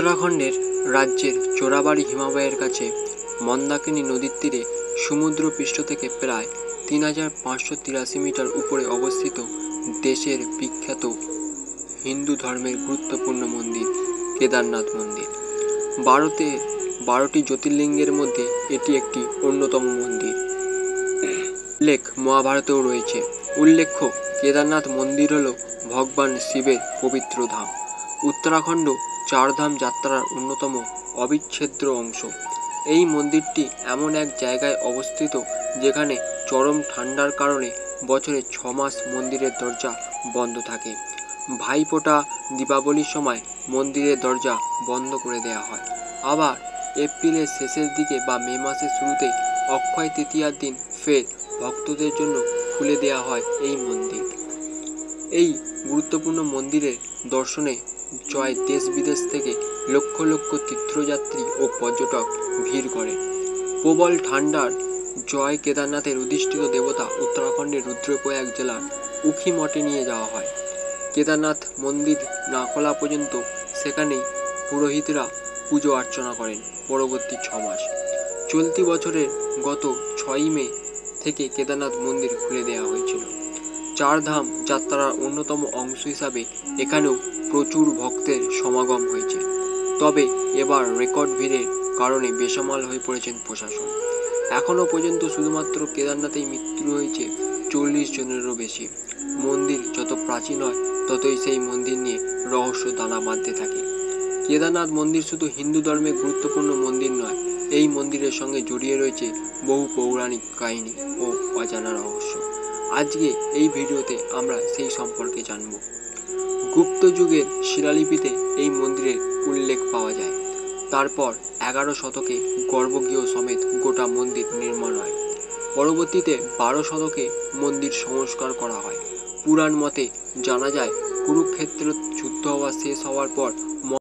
উত্তরাখণ্ডের রাজ্যের চোরাবাড়ি হিমালয়ের কাছে মন্দাকিনী নদীর তীরে সমুদ্রপৃষ্ঠ থেকে প্রায় ৩,৫৮৩ মিটার উপরে অবস্থিত দেশের বিখ্যাত হিন্দু ধর্মের গুরুত্বপূর্ণ মন্দির কেদারনাথ মন্দির। ভারতে ১২টি জ্যোতির্লিঙ্গের মধ্যে এটি একটি অন্যতম মন্দির। উল্লেখ মহাভারতেও রয়েছে। উল্লেখ্য, কেদারনাথ মন্দির হল ভগবান শিবের পবিত্র ধাম। উত্তরাখণ্ড চারধাম যাত্রার অন্যতম অবিচ্ছেদ্য অংশ। এই মন্দিরটি এমন এক জায়গায় অবস্থিত যেখানে চরম ঠান্ডার কারণে বছরে ৬ মাস মন্দিরের দরজা বন্ধ থাকে। ভাইফোঁটা, দীপাবলির সময় মন্দিরের দরজা বন্ধ করে দেওয়া হয়। আবার এপ্রিলের শেষের দিকে বা মে মাসের শুরুতে অক্ষয় তৃতীয়ার দিন ফের ভক্তদের জন্য খুলে দেওয়া হয় এই মন্দির। এই গুরুত্বপূর্ণ মন্দিরের দর্শনে জয় দেশ বিদেশ থেকে লক্ষ লক্ষ তীর্থযাত্রী ও পর্যটক ভিড় করে। প্রবল ঠান্ডার জয় কেদারনাথের অধিষ্ঠিত দেবতা উত্তরাখণ্ডের রুদ্রপ্রয়াগ জেলার উখি মঠে নিয়ে যাওয়া হয়। কেদারনাথ মন্দির না খোলা পর্যন্ত সেখানেই পুরোহিতরা পুজো অর্চনা করেন পরবর্তী ৬ মাস। চলতি বছরের গত ৬ই মে থেকে কেদারনাথ মন্দির খুলে দেওয়া হয়েছিল। চারধাম যাত্রার অন্যতম অংশ হিসাবে এখানেও প্রচুর ভক্তের সমাগম হয়েছে। তবে এবার রেকর্ড ভিড়ের কারণে বেসামাল হয়ে পড়েছেন প্রশাসন। এখনও পর্যন্ত শুধুমাত্র কেদারনাথেই মৃত্যু হয়েছে ৪০ জনেরও বেশি। মন্দির যত প্রাচীন হয় ততই সেই মন্দির নিয়ে রহস্য দানা বাঁধতে থাকে। কেদারনাথ মন্দির শুধু হিন্দু ধর্মের গুরুত্বপূর্ণ মন্দির নয়, এই মন্দিরের সঙ্গে জড়িয়ে রয়েছে বহু পৌরাণিক কাহিনী ও অজানা রহস্য। আজকে এই ভিডিওতে আমরা সেই সম্পর্কে জানব। গুপ্ত যুগের শিলালিপিতে এই মন্দিরের উল্লেখ পাওয়া যায়। তারপর ১১ শতকে গর্ভগৃহ সমেত গোটা মন্দির নির্মাণ হয়। পরবর্তীতে ১২ শতকে মন্দির সংস্কার করা হয়। পুরাণ মতে জানা যায়, কুরুক্ষেত্র যুদ্ধ শেষ হওয়ার পর